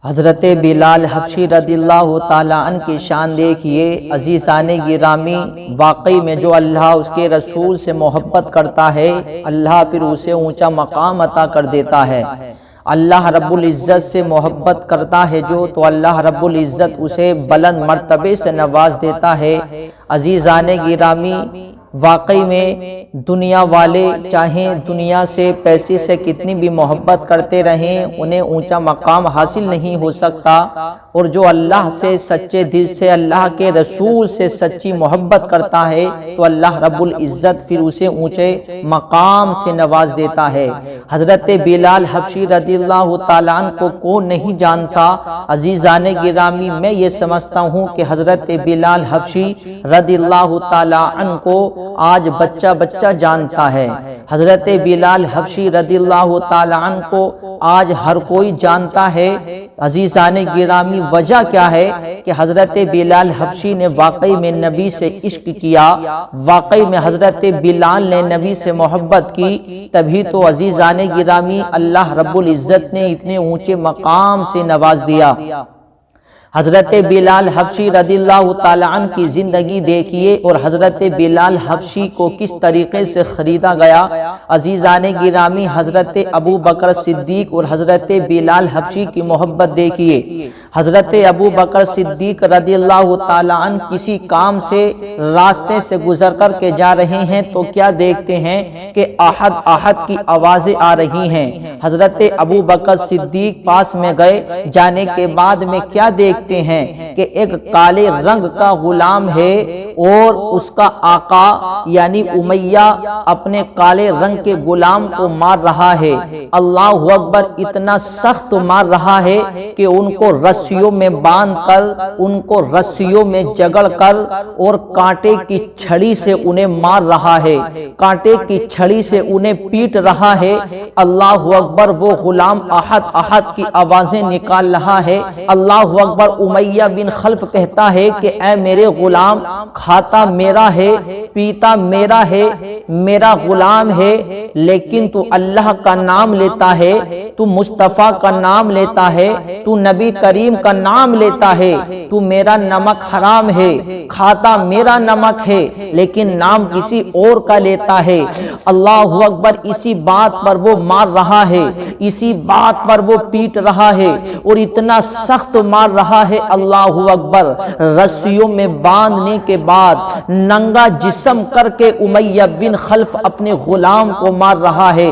حضرت بلال حبشی رضی اللہ تعالیٰ عنہ کی شان دیکھیے عزیزان گرامی، واقعی میں جو اللہ اس کے رسول سے محبت کرتا ہے اللہ پھر اسے اونچا مقام عطا کر دیتا ہے۔ اللہ رب العزت سے محبت کرتا ہے جو، تو اللہ رب العزت اسے بلند مرتبے سے نواز دیتا ہے۔ عزیزان گرامی، واقعی میں دنیا والے چاہیں دنیا سے پیسے سے کتنی بھی محبت کرتے رہیں انہیں اونچا مقام حاصل نہیں ہو سکتا، اور جو اللہ سے سچے دل سے اللہ کے رسول سے سچی محبت کرتا ہے تو اللہ رب العزت پھر اسے اونچے مقام سے نواز دیتا ہے۔ حضرت بلال حبشی رضی اللہ تعالیٰ عنہ کو کون نہیں جانتا؟ عزیزان گرامی، میں یہ سمجھتا ہوں کہ حضرت بلال حبشی رضی اللہ تعالیٰ عنہ کو آج بچہ جانتا ہے۔ حضرت بلال حبشی رضی اللہ تعالیٰ عنہ کو آج ہر کوئی جانتا ہے۔ عزیزان گرامی، وجہ کیا ہے کہ حضرت بلال حبشی نے واقعی میں نبی سے عشق کیا، واقعی میں حضرت بلال نے نبی سے محبت کی، تبھی تو عزیزان گرامی اللہ رب العزت نے اتنے اونچے مقام سے نواز دیا۔ حضرت بلال حبشی رضی اللہ تعالیٰ عنہ کی زندگی دیکھیے اور حضرت بلال حبشی کو کس طریقے سے خریدا گیا۔ عزیزان گرامی، حضرت ابو بکر صدیق اور حضرت بلال حبشی کی محبت دیکھیے۔ حضرت ابو بکر صدیق رضی اللہ تعالیٰ عنہ کسی کام سے راستے سے گزر کر کے جا رہے ہیں تو کیا دیکھتے ہیں کہ احد احد کی آوازیں آ رہی ہیں۔ حضرت ابو بکر صدیق پاس میں گئے، جانے کے بعد میں کیا دیکھتے ہیں کہ ایک کالے رنگ کا غلام ہے اور اس کا آقا یعنی امیہ اپنے کالے رنگ کے غلام کو مار رہا ہے۔ اللہ اکبر، اتنا سخت مار رہا ہے کہ ان کو رسیوں میں باندھ کر، ان کو رسیوں میں جگڑ کر اور کانٹے کی چھڑی سے انہیں مار رہا ہے، کانٹے کی چھڑی سے انہیں پیٹ رہا ہے۔ اللہ اکبر، وہ غلام احد احد کی آوازیں نکال رہا ہے۔ اللہ اکبر، امیہ بن خلف کہتا ہے کہ اے میرے غلام، کھاتا میرا ہے، پیتا میرا ہے، میرا غلام ہے، لیکن تو اللہ کا نام لیتا ہے، تو مصطفیٰ کا نام لیتا ہے، تو نبی کریم کا نام لیتا ہے، تو میرا نمک حرام ہے، کھاتا میرا نمک ہے لیکن نام کسی اور کا لیتا ہے۔ اللہ اکبر، اسی بات پر وہ مار رہا ہے، اسی بات پر وہ پیٹ رہا ہے اور اتنا سخت مار رہا ہے۔ اللہ اکبر، رسیوں میں باندھنے کے بعد ننگا جسم کر کے امیہ بن خلف اپنے غلام کو مار رہا ہے،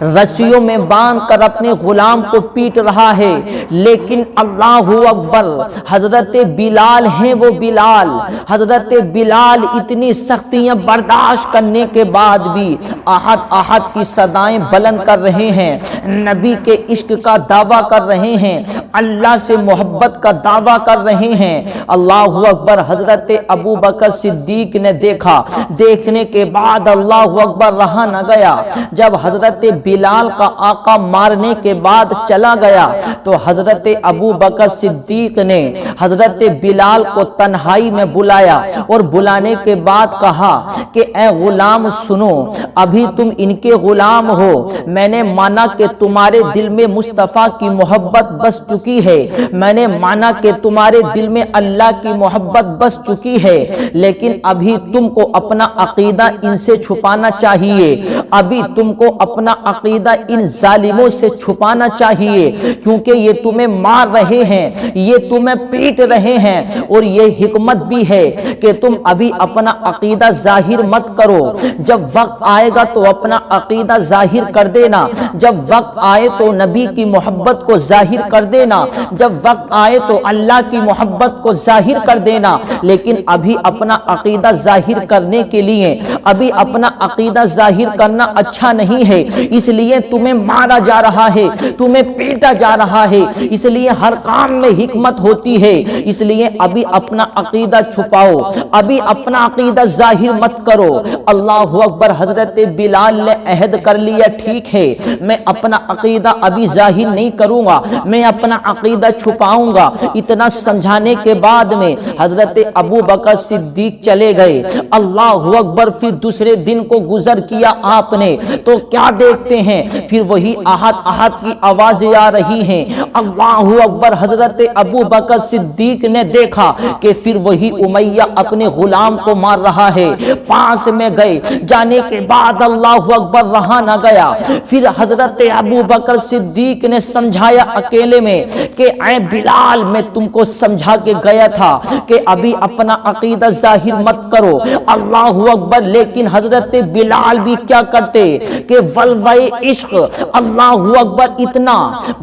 رسیوں میں باندھ کر اپنے غلام کو پیٹ رہا ہے، لیکن اللہ اکبر، حضرت بلال ہیں وہ بلال، حضرت بلال اتنی سختیاں برداشت کرنے کے بعد بھی احد احد کی صدائیں بلند کر رہے ہیں، نبی کے عشق کا دعویٰ کر رہے ہیں، اللہ سے محبت کا دعویٰ کر رہے ہیں۔ اللہ اکبر، حضرت ابو بکر صدیق نے دیکھا، دیکھنے کے بعد اللہ اکبر رہا نہ گیا۔ جب حضرت بلال کا آقا مارنے کے بعد چلا گیا تو حضرت ابو بکر صدیق نے حضرت بلال کو تنہائی میں بلایا اور بلانے کے بعد کہا کہ اے غلام سنو، ابھی تم ان کے غلام ہو، میں نے مانا کہ تمہارے دل میں مصطفیٰ کی محبت بس چکی ہے، میں نے مانا کہ تمہارے دل میں اللہ کی محبت بس چکی ہے، لیکن ابھی تم کو اپنا عقیدہ ان سے چھپانا چاہیے، ابھی تم کو اپنا عقیدہ ان ظالموں سے چھپانا چاہیے، کیونکہ یہ تمہیں مار رہے ہیں، یہ تمہیں پیٹ رہے ہیں، اور یہ حکمت بھی ہے کہ تم ابھی اپنا عقیدہ ظاہر مت کرو، جب وقت آئے گا تو اپنا عقیدہ ظاہر کر دینا، جب وقت آئے تو نبی کی محبت کو ظاہر کر دینا، جب وقت آئے تو اللہ کی محبت کو ظاہر کر دینا، لیکن ابھی اپنا عقیدہ ظاہر کرنے کے لیے، ابھی اپنا عقیدہ ظاہر کرنا اچھا نہیں ہے، اس لیے تمہیں مارا جا رہا ہے، تمہیں پیٹا جا رہا ہے، اس لیے ہر کام میں حکمت ہوتی ہے، اس لیے ابھی اپنا عقیدہ چھپاؤ، ابھی اپنا عقیدہ ظاہر مت کرو۔ اللہ اکبر، حضرت بلال نے عہد کر لیا، ٹھیک ہے میں اپنا عقیدہ ابھی ظاہر نہیں کروں گا، میں اپنا عقیدہ چھپاؤں گا۔ اتنا سمجھانے کے بعد میں حضرت ابو بکر صدیق چلے گئے۔ اللہ اکبر، پھر دوسرے دن کو گزر کیا آپ نے تو کیا دیکھتے دیکھتے ہیں پھر وہی احد احد کی آوازیں آ رہی ہیں، اللہ اکبر۔ حضرت ابو بکر صدیق نے دیکھا کہ پھر وہی امیہ اپنے غلام کو مار رہا ہے، پاس میں گئے، جانے کے بعد اللہ اکبر رہا نہ گیا۔ پھر حضرت ابو بکر صدیق نے سمجھایا اکیلے میں کہ اے بلال، میں تم کو سمجھا کے گیا تھا کہ ابھی اپنا عقیدہ ظاہر مت کرو، اللہ اکبر۔ لیکن حضرت بلال بھی کیا کرتے کہ ولوے عشق اللہ اکبر اتنا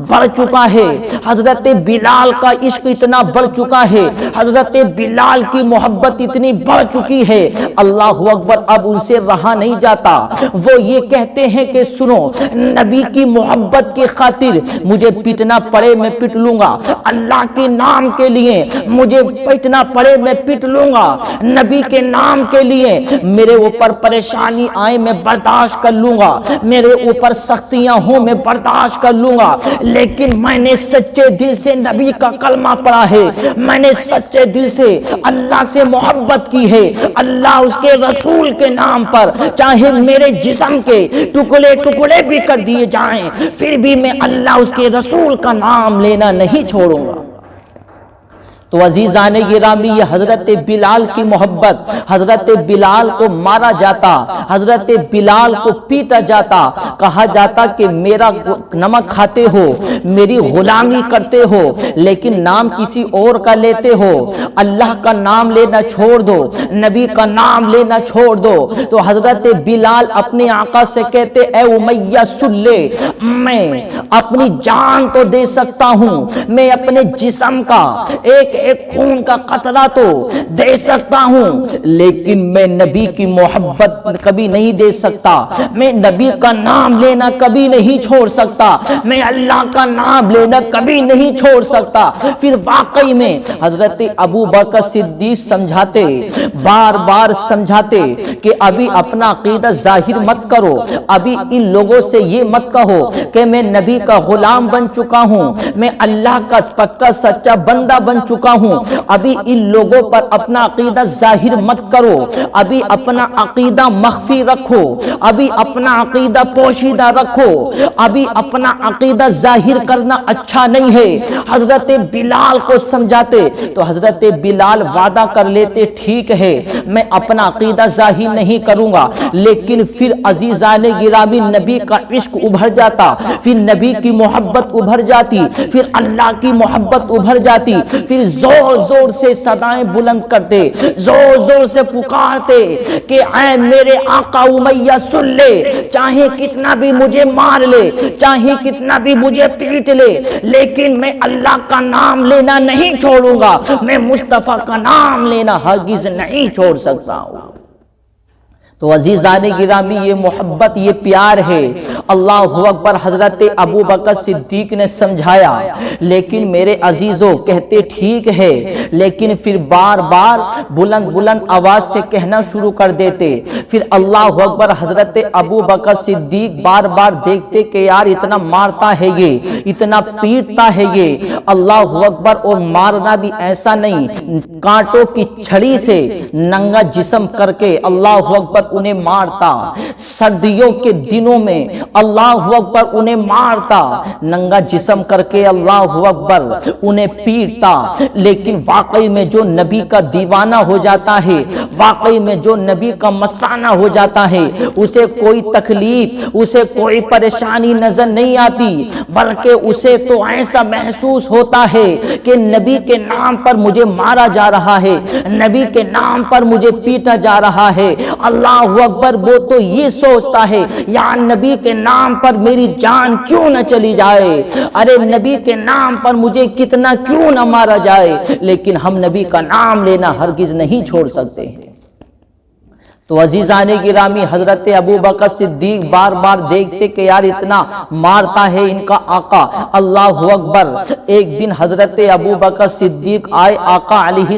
بڑھ چکا ہے، حضرت بلال کا عشق اتنا بڑھ چکا ہے، حضرت بلال کی محبت اتنی بڑھ چکی ہے، اللہ اکبر، اب ان سے رہا نہیں جاتا۔ وہ یہ کہتے ہیں کہ سنو، نبی کی محبت کی خاطر مجھے پٹنا پڑے میں پٹ لوں گا، اللہ کے نام کے لیے مجھے پٹنا پڑے میں پٹ لوں گا، نبی کے نام کے لیے میرے اوپر پریشانی آئے میں برداشت کر لوں گا، میرے اوپر سختیاں ہوں میں برداشت کر لوں گا، لیکن میں نے سچے دل سے نبی کا کلمہ پڑھا ہے، میں نے سچے دل سے اللہ سے محبت کی ہے، اللہ اس کے رسول کے نام پر چاہے میرے جسم کے ٹکڑے ٹکڑے بھی کر دیے جائیں، پھر بھی میں اللہ اس کے رسول کا نام لینا نہیں چھوڑوں گا۔ تو عزیزان گرامی، یہ حضرت بلال کی محبت، حضرت بلال کو مارا جاتا، حضرت بلال کو پیٹا جاتا، کہا جاتا کہ میرا نمک کھاتے ہو، میری غلامی کرتے ہو، لیکن نام کسی اور کا لیتے ہو، اللہ کا نام لینا چھوڑ دو، نبی کا نام لینا چھوڑ دو۔ تو حضرت بلال اپنے آقا سے کہتے اے امیہ سن لے، میں اپنی جان تو دے سکتا ہوں، میں اپنے جسم کا ایک خون کا قطرہ تو دے سکتا ہوں، لیکن میں نبی کی محبت کبھی نہیں دے سکتا، میں نبی کا نام لینا کبھی نہیں چھوڑ سکتا، میں اللہ کا نام لینا کبھی نہیں چھوڑ سکتا۔ پھر واقعی میں حضرت ابو بکر صدیق سمجھاتے، بار بار سمجھاتے کہ ابھی اپنا عقیدہ ظاہر مت کرو، ابھی ان لوگوں سے یہ مت کہو کہ میں نبی کا غلام بن چکا ہوں، میں اللہ کا پکا سچا بندہ بن چکا ہوں، ابھی ان لوگوں پر اپنا عقیدہ ظاہر مت کرو، ابھی اپنا عقیدہ مخفی رکھو، ابھی اپنا عقیدہ پوشیدہ رکھو، ابھی اپنا عقیدہ ظاہر کرنا اچھا نہیں ہے۔ حضرت بلال کو سمجھاتے تو حضرت بلال وعدہ کر لیتے ٹھیک ہے میں اپنا عقیدہ ظاہر نہیں کروں گا، لیکن پھر عزیزان گرامی نبی کا عشق ابھر جاتا، پھر نبی کی محبت ابھر جاتی، پھر اللہ کی محبت ابھر جاتی، پھر زور زور سے صدائیں بلند کرتے، زور زور سے پکارتے کہ اے میرے آقا امیہ سن لے، چاہے کتنا بھی مجھے مار لے، چاہے کتنا بھی مجھے پیٹ لے، لیکن میں اللہ کا نام لینا نہیں چھوڑوں گا، میں مصطفیٰ کا نام لینا ہرگز نہیں چھوڑ سکتا ہوں۔ تو عزیزان گرامی، یہ محبت، یہ پیار ہے، اللہ اکبر۔ حضرت ابو بکر صدیق نے سمجھایا، لیکن میرے عزیزوں کہتے ٹھیک ہے، لیکن پھر بار بار بلند بلند آواز سے کہنا شروع کر دیتے۔ پھر اللہ اکبر، حضرت ابو بکر صدیق بار بار دیکھتے کہ یار اتنا مارتا ہے یہ، اتنا پیٹتا ہے یہ، اللہ اکبر، اور مارنا بھی ایسا نہیں، کانٹوں کی چھڑی سے ننگا جسم کر کے اللہ اکبر انہیں مارتا، سردیوں کے دنوں میں اللہ اکبر انہیں مارتا، ننگا جسم کر کے اللہ اکبر انہیں پیٹتا۔ لیکن واقعی میں جو نبی کا دیوانہ ہو جاتا ہے، واقعی میں جو نبی کا مستانہ ہو جاتا ہے، اسے کوئی تکلیف، اسے کوئی پریشانی نظر نہیں آتی، بلکہ اسے تو ایسا محسوس ہوتا ہے کہ نبی کے نام پر مجھے مارا جا رہا ہے، نبی کے نام پر مجھے پیٹا جا رہا ہے، اللہ اکبر۔ وہ تو یہ سوچتا ہے یا نبی کے نام پر میری جان کیوں نہ چلی جائے، ارے نبی کے نام پر مجھے کتنا کیوں نہ مارا جائے، لیکن ہم نبی کا نام لینا ہرگز نہیں چھوڑ سکتے ہیں۔ تو عزیزان گرامی، حضرت ابو بکر صدیق بار بار دیکھتے کہ یار اتنا مارتا ہے ان کا آقا، اللہ اکبر۔ ایک دن حضرت ابو بکر صدیق آئے آقا علیہ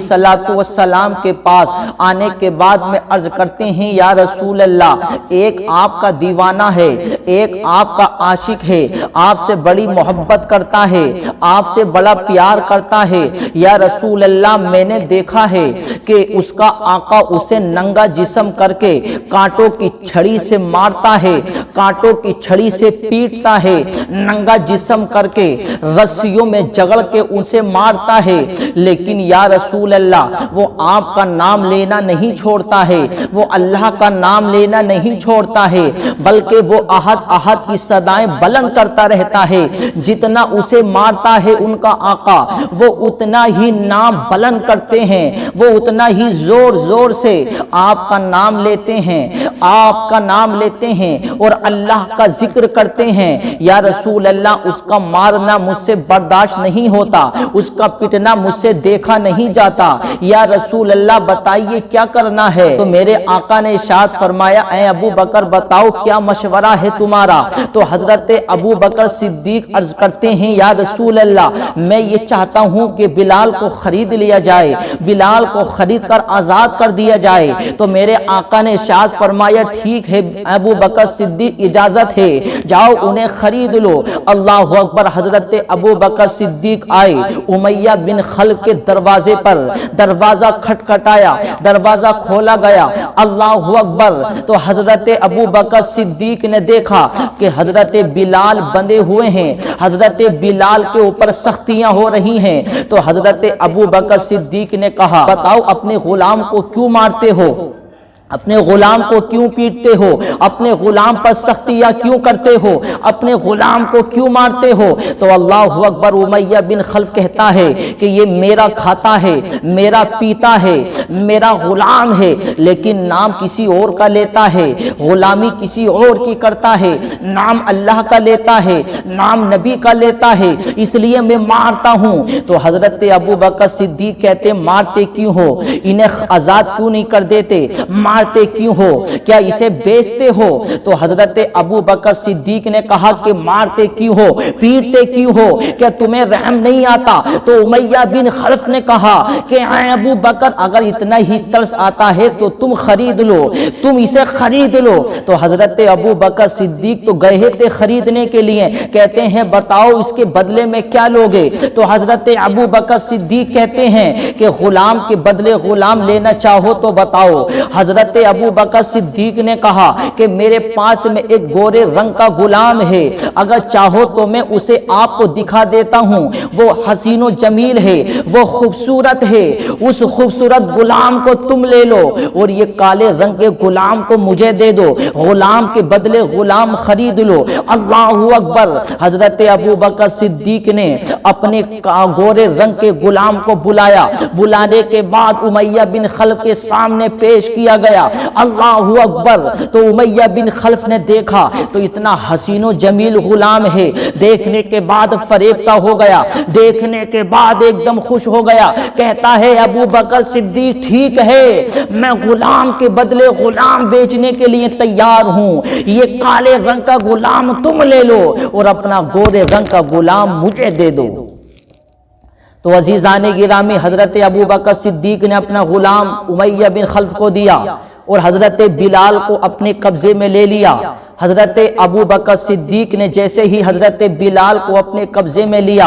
السلام کے پاس، آنے کے بعد میں عرض کرتے ہیں یا رسول اللہ، ایک آپ کا دیوانہ ہے، ایک آپ کا عاشق ہے، آپ سے بڑی محبت کرتا ہے، آپ سے بڑا پیار کرتا ہے، یا رسول اللہ میں نے دیکھا ہے کہ اس کا آقا اسے ننگا جسم کر کے کانٹوں کی چھڑی سے مارتا ہے، کانٹوں کی چھڑی سے پیٹتا ہے، ننگا جسم کر کے رسیوں میں جگڑ کے ان سے مارتا ہے، لیکن یا رسول اللہ وہ آپ کا نام لینا نہیں چھوڑتا ہے، وہ اللہ کا نام لینا نہیں چھوڑتا ہے، بلکہ وہ احد احد کی صدائیں بلند کرتا رہتا ہے۔ جتنا اسے مارتا ہے ان کا آقا، وہ اتنا ہی نام بلند کرتے ہیں، وہ اتنا ہی زور زور سے آپ کا نام لیتے ہیں، آپ کا نام لیتے ہیں اور اللہ کا ذکر کرتے ہیں۔ یا رسول اللہ اس کا مارنا مجھ سے برداشت نہیں ہوتا، اس کا پٹنا مجھ سے دیکھا نہیں جاتا، یا رسول اللہ بتائیے کیا کرنا ہے؟ تو میرے آقا نے ارشاد فرمایا اے ابو بکر بتاؤ کیا مشورہ ہے تمہارا؟ تو حضرت ابو بکر صدیق عرض کرتے ہیں یا رسول اللہ میں یہ چاہتا ہوں کہ بلال کو خرید لیا جائے، بلال کو خرید کر آزاد کر دیا جائے۔ تو میرے آقا نے ارشاد فرمایا ٹھیک ہے ابو بکر صدیق اجازت ہے، جاؤ انہیں خرید لو۔ اللہ اکبر۔ حضرت ابو بکر صدیق آئے، امیہ بن خلف کے دروازے پر دروازہ کھٹکھٹایا، دروازہ کھولا گیا، اللہ اکبر۔ تو حضرت ابو بکر صدیق نے دیکھا کہ حضرت بلال بندے ہوئے ہیں، حضرت بلال کے اوپر سختیاں ہو رہی ہیں۔ تو حضرت ابو بکر صدیق نے کہا بتاؤ اپنے غلام کو کیوں مارتے ہو، اپنے غلام کو کیوں پیٹتے ہو، اپنے غلام پر سختیاں کیوں کرتے ہو، اپنے غلام کو کیوں مارتے ہو؟ تو اللہ اکبر۔ امیہ بن خلف کہتا ہے کہ یہ میرا کھاتا ہے، میرا پیتا ہے، میرا غلام ہے، لیکن نام کسی اور کا لیتا ہے، غلامی کسی اور کی کرتا ہے، نام اللہ کا لیتا ہے، نام نبی کا لیتا ہے، اس لیے میں مارتا ہوں۔ تو حضرت ابو بکر صدیق کہتے مارتے کیوں ہو، انہیں آزاد کیوں نہیں کر دیتے، مارتے کیوں ہو، کیا اسے بیچتے ہو؟ تو حضرت ابو بکر صدیق نے کہا کہ مارتے کیوں ہو، پیٹتے کیوں ہو، کیا تمہیں رحم نہیں آتا؟ تو امیہ بن خلف نے کہا کہ اے ابو بکر اگر اتنا ہی ترس آتا ہے تو تم خرید لو، تم اسے خرید لو۔ تو حضرت ابو بکر صدیق تو گئے تھے خریدنے کے لیے، کہتے ہیں بتاؤ اس کے بدلے میں کیا لوگے؟ تو حضرت ابو بکر صدیق کہتے ہیں کہ غلام کے بدلے غلام لینا چاہو تو بتاؤ۔ حضرت ابو بکر صدیق نے کہا کہ میرے پاس میں ایک گورے رنگ کا غلام ہے، اگر چاہو تو میں اسے آپ کو دکھا دیتا ہوں، وہ حسین و جمیل ہے، وہ خوبصورت ہے، اس خوبصورت غلام کو تم لے لو اور یہ کالے رنگ کے غلام کو مجھے دے دو، غلام کے بدلے غلام خرید لو۔ اللہ اکبر۔ حضرت ابو بکر صدیق نے اپنے گورے رنگ کے غلام کو بلایا، بلانے کے بعد امیہ بن خلف کے سامنے پیش کیا گیا۔ اللہ اکبر۔ تو امیہ بن خلف نے دیکھا تو اتنا حسین و جمیل غلام ہے، دیکھنے کے بعد فریبتا ہو گیا، دیکھنے کے بعد ایک دم خوش ہو گیا، کہتا ہے ابو بکر صدیق ٹھیک ہے میں غلام کے بدلے غلام بیچنے کے لیے تیار ہوں، یہ کالے رنگ کا غلام تم لے لو اور اپنا گورے رنگ کا غلام مجھے دے دو۔ تو عزیزان گرامی حضرت ابو بکر صدیق نے اپنا غلام امیہ بن خلف کو دیا اور حضرت بلال کو اپنے قبضے میں لے لیا۔ حضرت ابو بکر صدیق نے جیسے ہی حضرت بلال کو اپنے قبضے میں لیا،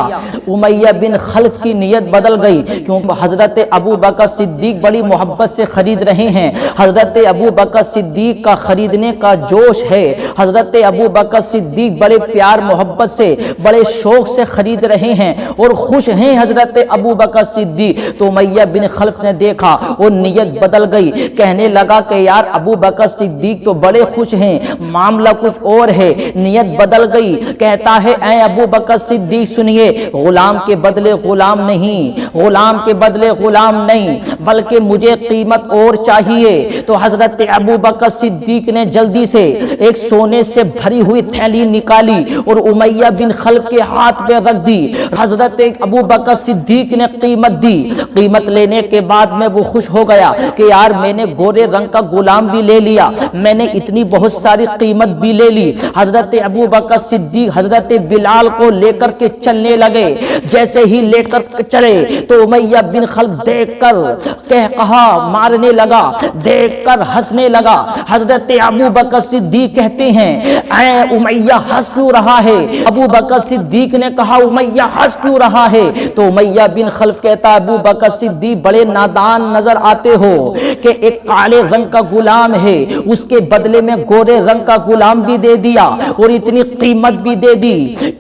امیہ بن خلف کی نیت بدل گئی، کیونکہ حضرت ابو بکر صدیق بڑی محبت سے خرید رہے ہیں، حضرت ابو بکر صدیق کا خریدنے کا جوش ہے، حضرت ابو بکر صدیق بڑے پیار محبت سے بڑے شوق سے خرید رہے ہیں اور خوش ہیں حضرت ابو بکر صدیق۔ تو امیہ بن خلف نے دیکھا اور نیت بدل گئی، کہنے لگا کہ یار ابو بکر صدیق تو بڑے خوش ہیں، معاملہ کچھ اور ہے، نیت بدل گئی، کہتا ہے اے ابو بکر صدیق سنیے، غلام کے بدلے غلام نہیں، غلام کے بدلے غلام نہیں، بلکہ مجھے قیمت اور چاہیے۔ تو حضرت ابو بکر صدیق نے جلدی سے ایک سونے سے بھری ہوئی تھیلی نکالی اور امیہ بن خلف کے ہاتھ پہ رکھ دی۔ حضرت ابو بکر صدیق نے قیمت دی، قیمت لینے کے بعد میں وہ خوش ہو گیا کہ یار میں نے گورے رنگ کا غلام بھی لے لیا، میں نے اتنی بہت ساری قیمت قیمت بھی لے لی۔ حضرت ابو بکر صدیق حضرت بلال کو لے کر کے چلنے لگے۔ جیسے ہی لے کر چلے تو امیہ بن خلف دیکھ کر کہا مارنے لگا، دیکھ کر ہنسنے لگا۔ حضرت ابو بکر صدیق کہتے ہیں اے امیہ ہنس کیوں رہا ہے؟ ابو بکر صدیق نے کہا امیہ ہنس کیوں رہا ہے؟ تو امیہ بن خلف کہتا ابو بکر صدیق بڑے نادان نظر آتے ہو کہ ایک کالے رنگ کا غلام ہے، اس کے بدلے میں گورے رنگ کا غلام بھی دے دیا اور اتنی قیمت بھی دے دی،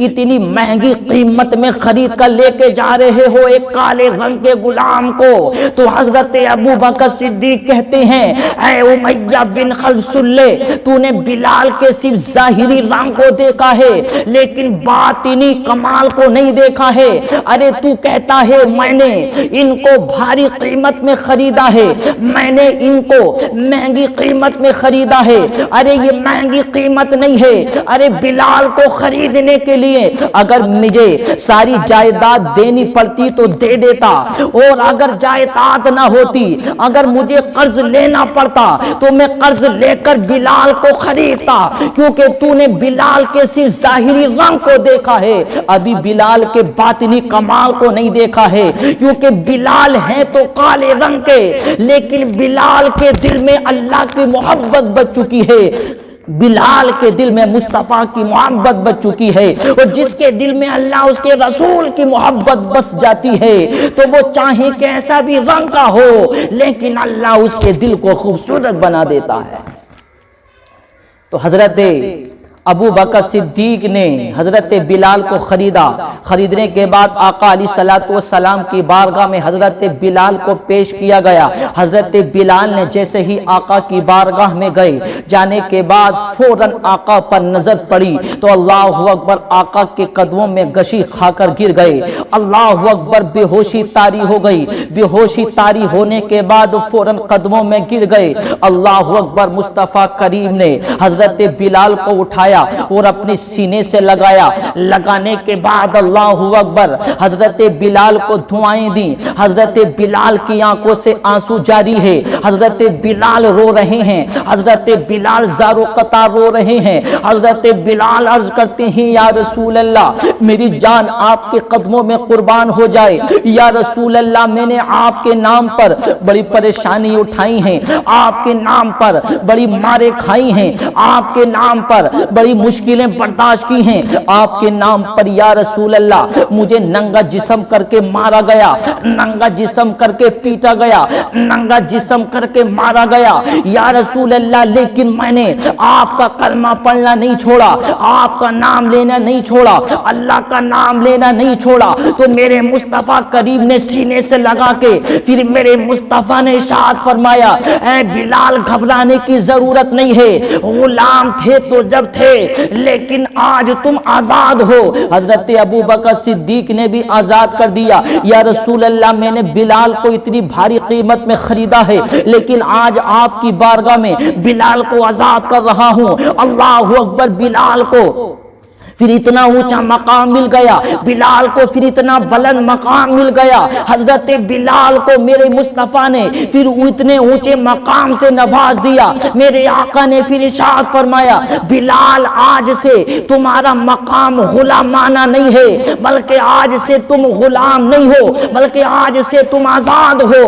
اتنی مہنگی قیمت میں خرید کر لے کے جا رہے ہو ایک کالے رنگ کے غلام کو۔ تو حضرت ابو بکر صدیق کہتے ہیں اے امیہ بن خلف سن لے، تو نے بلال کے صرف ظاہری رنگ کو دیکھا ہے لیکن باطنی کمال کو نہیں دیکھا ہے۔ ارے تو کہتا ہے میں نے ان کو بھاری قیمت میں خریدا ہے، میں نے ان کو مہنگی قیمت میں خریدا ہے۔ ارے یہ مہنگی قیمت نہیں ہے، ارے بلال کو خریدنے کے لیے اگر مجھے ساری جائیداد دینی پڑتی تو دے دیتا، اور اگر جائیداد نہ ہوتی، اگر مجھے قرض لینا پڑتا تو میں قرض لے کر بلال کو خریدتا، کیونکہ تو نے بلال کے صرف ظاہری رنگ کو دیکھا ہے، ابھی بلال کے باطنی کمال کو نہیں دیکھا ہے، کیونکہ بلال ہیں تو کالے رنگ کے لیکن بلال کے دل میں اللہ کی محبت بچ چکی ہے، بلال کے دل میں مصطفیٰ کی محبت بچ چکی ہے، اور جس کے دل میں اللہ اس کے رسول کی محبت بس جاتی ہے تو وہ چاہے کیسا بھی رنگ کا ہو لیکن اللہ اس کے دل کو خوبصورت بنا دیتا ہے۔ تو حضرت ابو بکر صدیق نے حضرت بلال کو خریدا۔ خریدنے کے بعد آقا علیہ الصلوۃ والسلام کی بارگاہ میں حضرت بلال کو پیش کیا گیا۔ حضرت بلال نے جیسے ہی آقا کی بارگاہ میں گئے، جانے کے بعد فوراً آقا پر نظر پڑی تو اللہ اکبر، آقا کے قدموں میں گشی کھا کر گر گئے۔ اللہ اکبر، بے ہوشی طاری ہو گئی۔ بے ہوشی طاری ہونے کے بعد فوراً قدموں میں گر گئے۔ اللہ اکبر، مصطفیٰ کریم نے حضرت بلال کو اٹھایا اور اپنے سینے سے لگایا۔ لگانے کے بعد اللہ اکبر، حضرت بلال کو دعائیں دی۔ حضرت بلال کی آنکھوں سے آنسو جاری ہے، حضرت بلال رو رہے ہیں، حضرت بلال زار و قطار رو رہے ہیں۔ حضرت بلال عرض کرتے ہیں یا رسول اللہ، میری جان آپ کے قدموں میں قربان ہو جائے۔ یا رسول اللہ، میں نے آپ کے نام پر بڑی پریشانی اٹھائی ہیں، آپ کے نام پر بڑی مارے کھائی ہیں، آپ کے نام پر بڑی مشکلیں برداشت کی ہیں، آپ کے نام پر یا رسول اللہ مجھے ننگا جسم کر کے مارا گیا، ننگا جسم کر کے پیٹا گیا، ننگا جسم کر کے مارا گیا یا رسول اللہ، لیکن میں نے آپ کا کلمہ پڑھنا نہیں چھوڑا، آپ کا نام لینا نہیں چھوڑا، اللہ کا نام لینا نہیں چھوڑا۔ تو میرے مصطفیٰ کریم نے سینے سے لگا کے پھر میرے مصطفیٰ نے ارشاد فرمایا اے بلال، گھبرانے کی ضرورت نہیں ہے، غلام تھے تو جب تھے لیکن آج تم آزاد ہو۔ حضرت ابو بکر صدیق نے بھی آزاد کر دیا۔ یا رسول اللہ، میں نے بلال کو اتنی بھاری قیمت میں خریدا ہے لیکن آج آپ کی بارگاہ میں بلال کو آزاد کر رہا ہوں۔ اللہ اکبر، بلال کو پھر اتنا اونچا مقام مل گیا، بلال کو پھر اتنا بلند مقام مل گیا۔ حضرت بلال کو میرے مصطفیٰ نے پھر اتنے اونچے مقام سے نواز دیا۔ میرے آقا نے پھر ارشاد فرمایا بلال، آج سے تمہارا مقام غلامانہ نہیں ہے، بلکہ آج سے تم غلام نہیں ہو، بلکہ آج سے تم آزاد ہو۔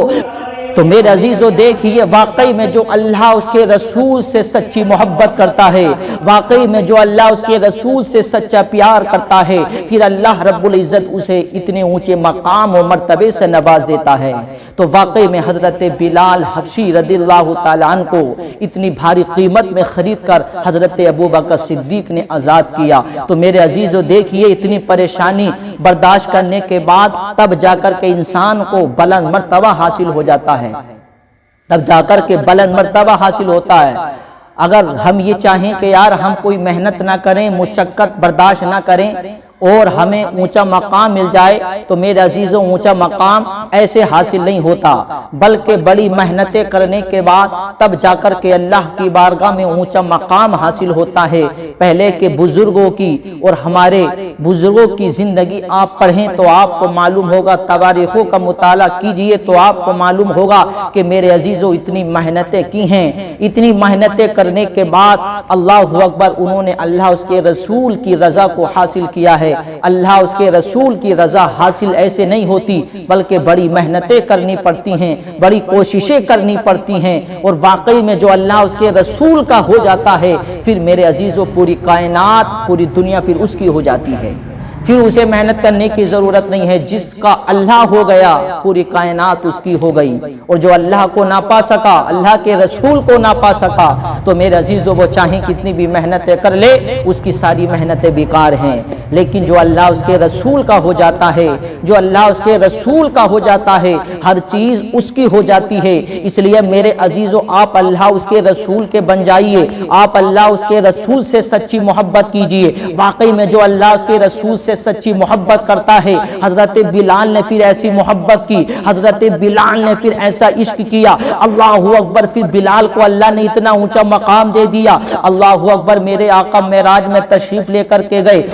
تو میرے عزیزو دیکھیے، واقعی میں جو اللہ اس کے رسول سے سچی محبت کرتا ہے، واقعی میں جو اللہ اس کے رسول سے سچا پیار کرتا ہے، پھر اللہ رب العزت اسے اتنے اونچے مقام و مرتبے سے نواز دیتا ہے۔ تو واقعی میں حضرت بلال حبشی رضی اللہ تعالیٰ عنہ کو اتنی بھاری قیمت میں خرید کر حضرت ابو بکر صدیق نے آزاد کیا۔ تو میرے عزیزو دیکھیے، اتنی پریشانی برداشت کرنے کے بعد تب جا کر کے انسان کو بلند مرتبہ حاصل ہو جاتا ہے، تب جا کر کے بلند مرتبہ حاصل ہوتا ہے۔ اگر ہم یہ چاہیں کہ یار ہم کوئی محنت نہ کریں، مشقت برداشت نہ کریں، اور ہمیں اونچا مقام مل جائے تو میرے عزیزوں اونچا مقام ایسے حاصل نہیں ہوتا، بلکہ بڑی محنتیں کرنے کے بعد تب جا کر کے اللہ کی بارگاہ میں اونچا مقام حاصل ہوتا ہے۔ پہلے کے بزرگوں کی اور ہمارے بزرگوں کی زندگی آپ پڑھیں تو آپ کو معلوم ہوگا، تواریخوں کا مطالعہ کیجئے تو آپ کو معلوم ہوگا کہ میرے عزیزوں اتنی محنتیں کی ہیں، اتنی محنتیں کرنے کے بعد اللہ اکبر انہوں نے اللہ اس کے رسول کی رضا کو حاصل کیا ہے۔ اللہ اس کے رسول کی رضا حاصل ایسے نہیں ہوتی، بلکہ بڑی محنتیں کرنی پڑتی ہیں، بڑی کوششیں کرنی پڑتی ہیں، اور واقعی میں جو اللہ اس کے رسول کا ہو جاتا ہے پھر میرے عزیزوں پوری کائنات پوری دنیا پھر اس کی ہو جاتی ہے، پھر اسے محنت کرنے کی ضرورت نہیں ہے۔ جس کا اللہ ہو گیا پوری کائنات اس کی ہو گئی، اور جو اللہ کو نہ پا سکا، اللہ کے رسول کو نہ پا سکا، تو میرے عزیزوں وہ چاہیں کتنی بھی محنتیں کر لے اس کی ساری محنتیں بیکار ہیں۔ لیکن جو اللہ اس کے رسول کا ہو جاتا ہے، جو اللہ اس کے رسول کا ہو جاتا ہے، ہر چیز اس کی ہو جاتی ہے۔ اس لیے میرے عزیزوں آپ اللہ اس کے رسول کے بن جائیے، آپ اللہ اس کے رسول سے سچی محبت کیجئے۔ واقعی میں جو اللہ اس کے رسول سے سچی محبت کرتا ہے، حضرت بلال نے پھر ایسی محبت کی، حضرت بلال نے پھر ایسا عشق کیا، اللہ اکبر، پھر بلال کو اللہ نے اتنا اونچا مقام دے دیا۔ اللہ اکبر، میرے آقا معراج میں تشریف لے کر کے گئے،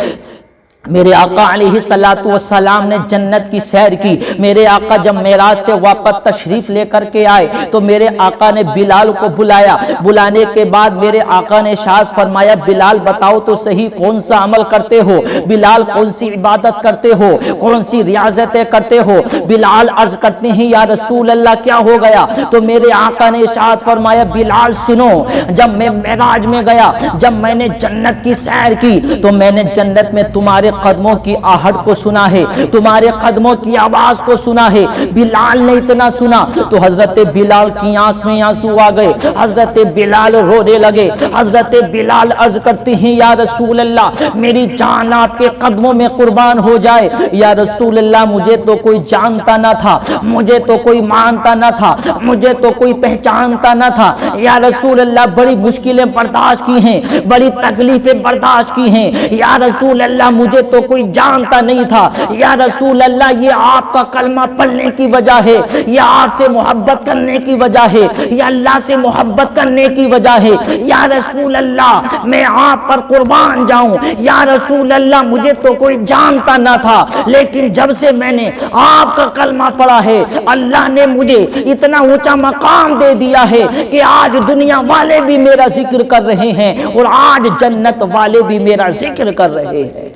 میرے آقا علیہ السلام نے جنت کی سیر کی، میرے آقا جب معراج سے واپس تشریف لے کر کے آئے تو میرے آقا نے بلال کو بلایا، بلانے کے بعد میرے آقا نے ارشاد فرمایا بلال بتاؤ تو صحیح کون سا عمل کرتے ہو، بلال کون سی عبادت کرتے ہو، کون سی ریاضتیں کرتے ہو؟ بلال عرض کرتے ہیں یا رسول اللہ کیا ہو گیا؟ تو میرے آقا نے ارشاد فرمایا بلال سنو، جب میں معراج میں گیا، جب میں نے جنت کی سیر کی تو میں نے جنت میں تمہارے قدموں کی آہٹ کو سنا ہے، تمہارے قدموں کی آواز کو سنا ہے۔ بلال نے اتنا سنا تو حضرت بلال کی آنکھ میں آنسو آ گئے، حضرت بلال رونے لگے، حضرت بلال عرض کرتے ہیں یا رسول اللہ میری جان آپ کے قدموں میں قربان ہو جائے۔ یا رسول اللہ مجھے تو کوئی جانتا نہ تھا، مجھے تو کوئی مانتا نہ تھا، مجھے تو کوئی پہچانتا نہ تھا، یا رسول اللہ بڑی مشکلیں برداشت کی ہیں، بڑی تکلیفیں برداشت کی ہیں، یا رسول اللہ مجھے تو کوئی جانتا نہیں تھا، یا رسول اللہ یہ آپ کا کلمہ پڑھنے کی وجہ ہے، یہ آپ سے محبت کرنے کی وجہ ہے، یا اللہ سے محبت کرنے کی وجہ ہے، یا رسول اللہ میں آپ پر قربان جاؤں، یا رسول اللہ مجھے تو کوئی جانتا نہ تھا، لیکن جب سے میں نے آپ کا کلمہ پڑھا ہے اللہ نے مجھے اتنا اونچا مقام دے دیا ہے کہ آج دنیا والے بھی میرا ذکر کر رہے ہیں اور آج جنت والے بھی میرا ذکر کر رہے ہیں۔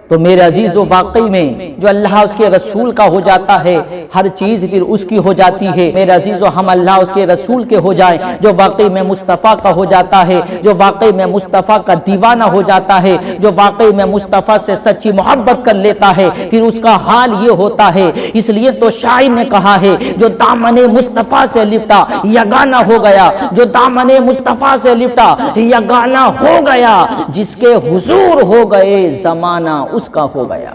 تو میرے عزیزو واقعی میں جو اللہ اس کے رسول کا ہو جاتا ہے ہر چیز پھر اس کی ہو جاتی ہے۔ میرے عزیزو ہم اللہ اس کے رسول کے ہو جائیں، جو واقعی میں مصطفیٰ کا ہو جاتا ہے، جو واقعی میں مصطفیٰ کا دیوانہ ہو جاتا ہے، جو واقعی میں مصطفیٰ سے سچی محبت کر لیتا ہے، پھر اس کا حال یہ ہوتا ہے۔ اس لیے تو شاعر نے کہا ہے جو دامن مصطفیٰ سے لپٹا یگانہ ہو گیا، جو دامن مصطفیٰ سے لپٹا یگانہ ہو گیا، جس کے حضور ہو گئے زمانہ اس کا ہو گیا۔